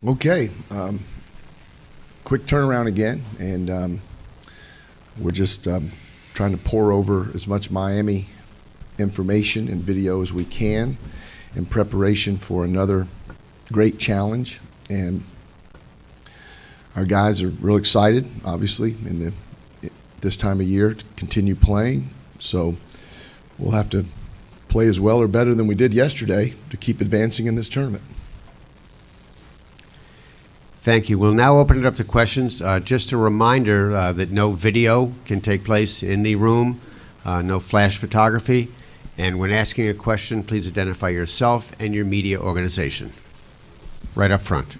Okay, quick turnaround again, and we're just trying to pour over as much Miami information and video as we can in preparation for another great challenge. And our guys are real excited, obviously, this time of year to continue playing. So we'll have to play as well or better than we did yesterday to keep advancing in this tournament. Thank you. We'll now open it up to questions. Just a reminder that no video can take place in the room, no flash photography, and when asking a question, please identify yourself and your media organization. Right up front.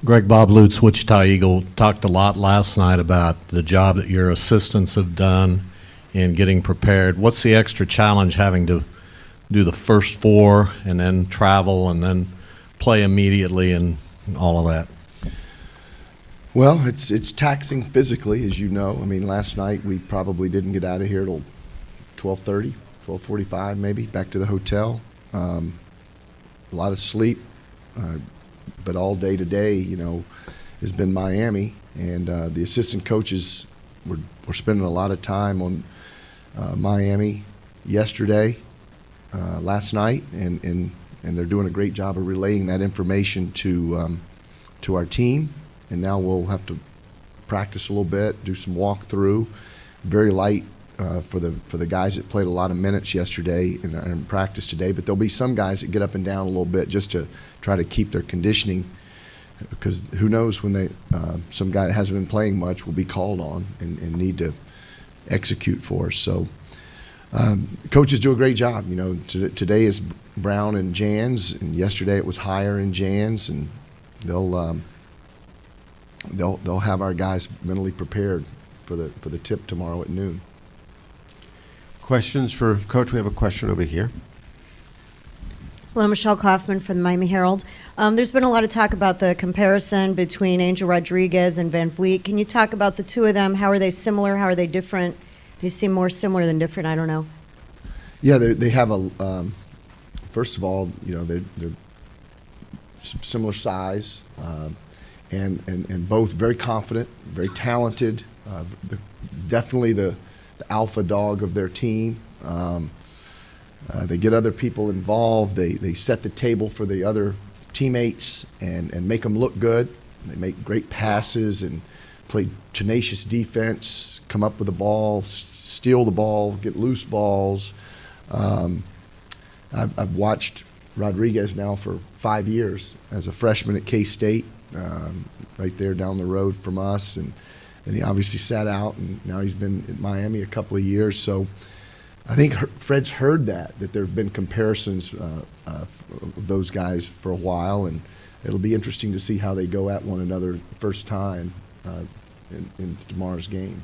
Greg Bob Lutz, Wichita Eagle, talked a lot last night about the job that your assistants have done in getting prepared. What's the extra challenge having to do the first four and then travel and then play immediately and all of that? Well, it's taxing physically, as you know. I mean, last night we probably didn't get out of here till 12:30, 12:45 maybe, back to the hotel. A lot of sleep, but all day today, has been Miami. And the assistant coaches were spending a lot of time on Miami yesterday, last night, and they're doing a great job of relaying that information to our team. And now we'll have to practice a little bit, do some walkthrough. Very light for the guys that played a lot of minutes yesterday in practice today. But there'll be some guys that get up and down a little bit just to try to keep their conditioning, because who knows when some guy that hasn't been playing much will be called on and need to execute for us. So coaches do a great job. Today is Brown and Jans, and yesterday it was Higher and Jans, and they'll have our guys mentally prepared for the tip tomorrow at noon. Questions for Coach? We have a question over here. Hello, Michelle Kaufman from the Miami Herald. There's been a lot of talk about the comparison between Angel Rodriguez and Van Vliet. Can you talk about the two of them? How are they similar? How are they different? They seem more similar than different. I don't know. Yeah, they have first of all, they're similar size, and both very confident, very talented. Definitely the alpha dog of their team. They get other people involved. They set the table for the other teammates and make them look good. They make great passes and play tenacious defense, come up with the ball, steal the ball, get loose balls. I've watched Rodriguez now for 5 years as a freshman at K-State, right there down the road from us, and he obviously sat out, and now he's been at Miami a couple of years. So I think Fred's heard that there have been comparisons of those guys for a while, and it'll be interesting to see how they go at one another first time in tomorrow's game.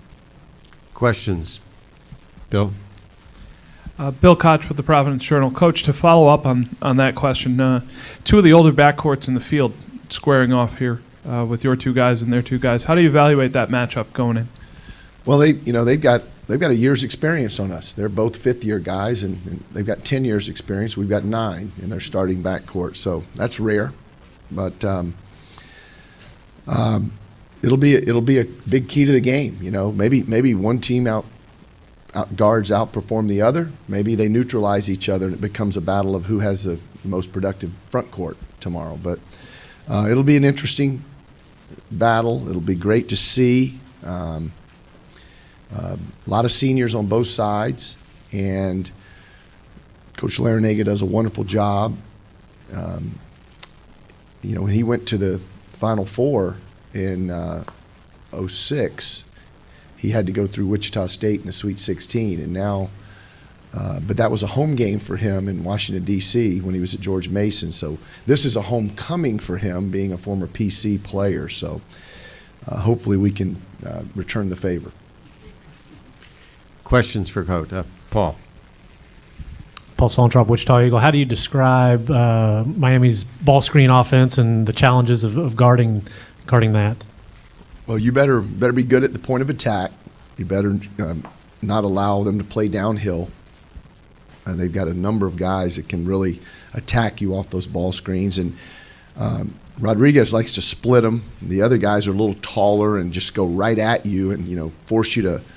Questions? Bill? Bill Koch with the Providence Journal. Coach, to follow up on that question, two of the older backcourts in the field squaring off here with your two guys and their two guys. How do you evaluate that matchup going in? Well, they've got a year's experience on us. They're both fifth-year guys, and they've got 10 years experience. We've got 9 in their starting backcourt, so that's rare. But it'll be a big key to the game. Maybe one team guards outperform the other. Maybe they neutralize each other, and it becomes a battle of who has the most productive front court tomorrow. But it'll be an interesting battle. It'll be great to see. A lot of seniors on both sides, and Coach Larinaga does a wonderful job. When he went to the Final Four in 2006, he had to go through Wichita State in the Sweet 16, and now, but that was a home game for him in Washington, D.C. when he was at George Mason. So this is a homecoming for him, being a former PC player. So hopefully we can return the favor. Questions for Coach? Paul? Paul Suellentrop, Wichita Eagle. How do you describe Miami's ball screen offense and the challenges of guarding that? Well, you better be good at the point of attack. You better not allow them to play downhill. They've got a number of guys that can really attack you off those ball screens. And Rodriguez likes to split them. The other guys are a little taller and just go right at you and, force you to –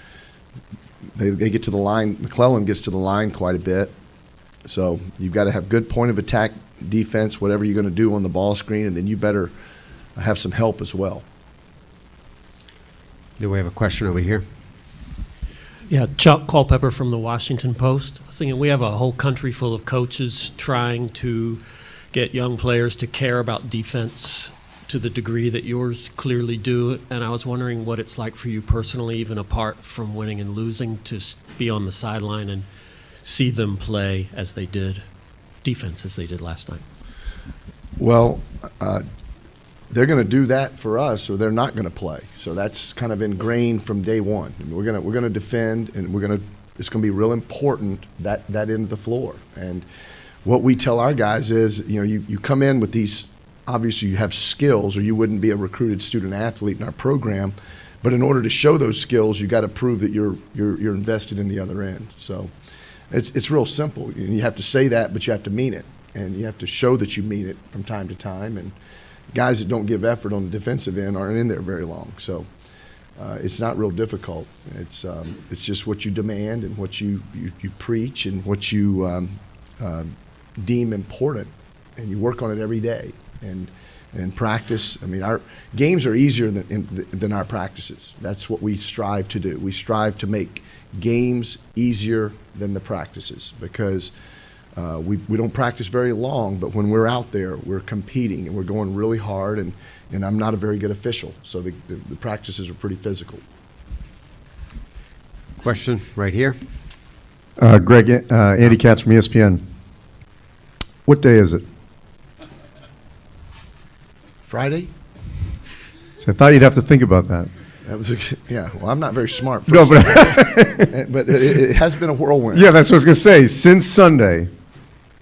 they get to the line. McClellan gets to the line quite a bit. So you've got to have good point of attack defense, whatever you're going to do on the ball screen, and then you better have some help as well. Do we have a question over here? Yeah, Chuck Culpepper from the Washington Post. I was thinking we have a whole country full of coaches trying to get young players to care about defense to the degree that yours clearly do. And I was wondering what it's like for you personally, even apart from winning and losing, to be on the sideline and see them play as they did, defense as they did last night. Well, they're going to do that for us, or they're not going to play. So that's kind of ingrained from day one. I mean, we're going to defend, and it's going to be real important that end of the floor. And what we tell our guys is, you come in with these. Obviously, you have skills, or you wouldn't be a recruited student athlete in our program. But in order to show those skills, you got to prove that you're invested in the other end. So it's real simple. You have to say that, but you have to mean it, and you have to show that you mean it from time to time. And guys that don't give effort on the defensive end aren't in there very long. So it's not real difficult. It's just what you demand and what you preach and what you deem important, and you work on it every day. And practice. I mean, our games are easier than our practices. That's what we strive to do. We strive to make games easier than the practices, because we don't practice very long, but when we're out there, we're competing and we're going really hard, and I'm not a very good official, so the practices are pretty physical. Question right here. Greg, Andy Katz from ESPN. What day is it? Friday? So I thought you'd have to think about that. That was yeah. Well, I'm not very smart. No, but but it has been a whirlwind. yeah, that's what I was going to say. Since Sunday,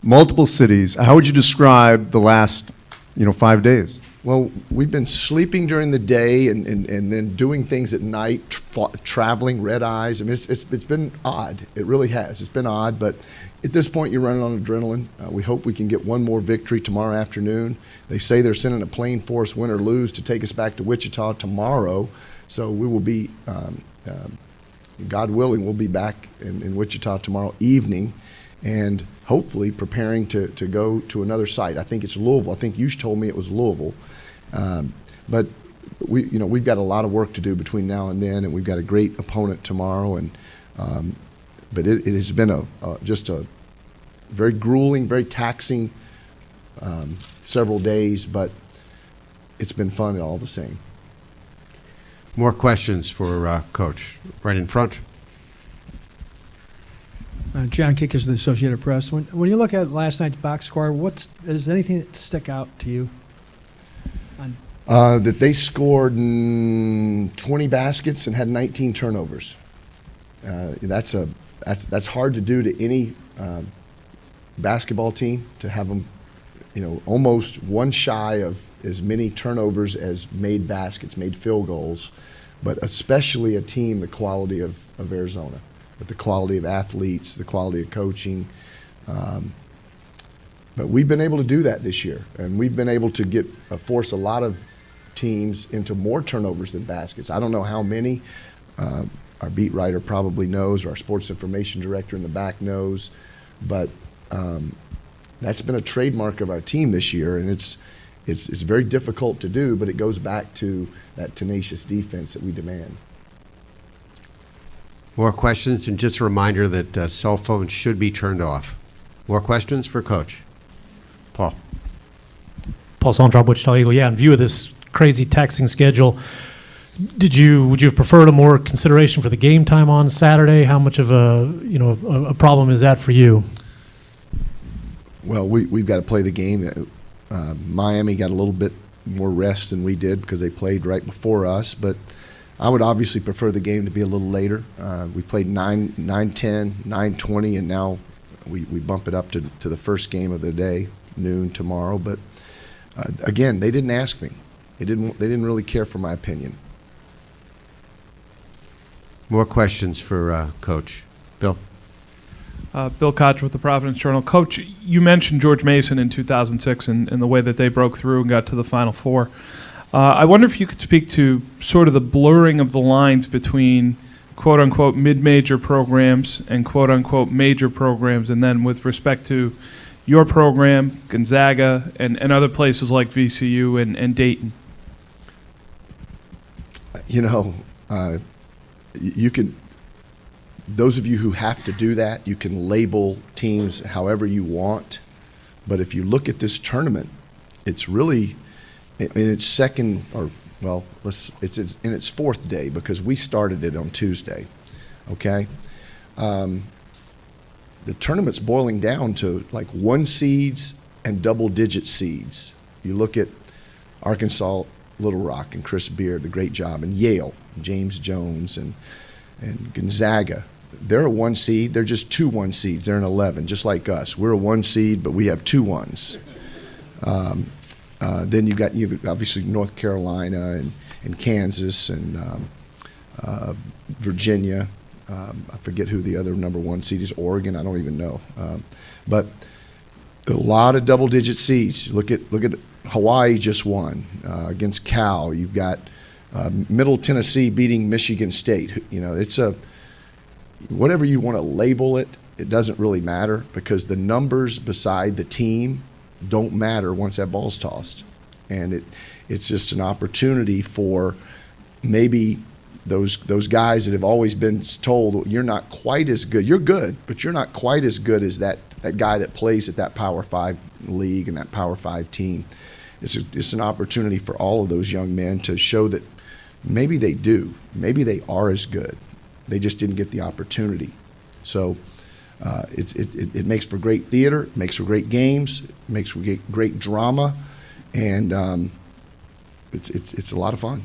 multiple cities. How would you describe the last, 5 days? Well, we've been sleeping during the day and then doing things at night, traveling, red eyes. I mean, it's been odd. It really has. It's been odd, but at this point, you're running on adrenaline. We hope we can get one more victory tomorrow afternoon. They say they're sending a plane for us, win or lose, to take us back to Wichita tomorrow. So we will be, God willing, we'll be back in Wichita tomorrow evening, and hopefully preparing to go to another site. I think it's Louisville. I think you told me it was Louisville. But we've got a lot of work to do between now and then, and we've got a great opponent tomorrow. And but it has been just a very grueling, very taxing several days, but it's been fun all the same. More questions for Coach. Right in front. John Kickers of the Associated Press. When you look at last night's box score, is anything that stick out to you? That they scored 20 baskets and had 19 turnovers. That's hard to do to any basketball team, to have them, almost one shy of as many turnovers as made baskets, made field goals, but especially a team the quality of Arizona, with the quality of athletes, the quality of coaching. But we've been able to do that this year, and we've been able to force a lot of teams into more turnovers than baskets. I don't know how many. Our beat writer probably knows, or our sports information director in the back knows, but that's been a trademark of our team this year, and it's very difficult to do, but it goes back to that tenacious defense that we demand. More questions, and just a reminder that cell phones should be turned off. More questions for Coach. Paul. Paul Suellentrop, Wichita Eagle. Yeah, in view of this crazy taxing schedule, would you have preferred a more consideration for the game time on Saturday? How much of a problem is that for you? Well, we've got to play the game. Miami got a little bit more rest than we did because they played right before us, but I would obviously prefer the game to be a little later. We played 9:10, 9:20, and now we bump it up to the first game of the day, noon tomorrow. But again, they didn't ask me. They didn't really care for my opinion. More questions for Coach. Bill. Bill Koch with the Providence Journal. Coach, you mentioned George Mason in 2006 and the way that they broke through and got to the Final Four. I wonder if you could speak to sort of the blurring of the lines between quote-unquote mid-major programs and quote-unquote major programs, and then with respect to your program, Gonzaga, and other places like VCU and Dayton. You know, you can, those of you who have to do that, you can label teams however you want. But if you look at this tournament, it's really in its second, or well, it's in its fourth day because we started it on Tuesday. Okay, the tournament's boiling down to like 1 seeds and double-digit seeds. You look at Arkansas, Little Rock, and Chris Beard, the great job, and Yale, James Jones, and Gonzaga. They're a 1 seed. They're just 2 1 seeds. They're an 11, just like us. We're a 1 seed, but we have 2 1s. Then you've obviously North Carolina and Kansas and Virginia. I forget who the other number 1 seed is. Oregon. I don't even know. But a lot of double-digit seeds. Look at Hawaii just won against Cal. You've got Middle Tennessee beating Michigan State. You know, it's a whatever you want to label it. It doesn't really matter because the numbers beside the team don't matter once that ball's tossed, and it's just an opportunity for maybe those guys that have always been told you're not quite as good. You're good, but you're not quite as good as that guy that plays at that Power 5 league and that Power 5 team. It's an opportunity for all of those young men to show that maybe they do, maybe they are as good. They just didn't get the opportunity. So it makes for great theater, it makes for great games, it makes for great drama, and it's a lot of fun.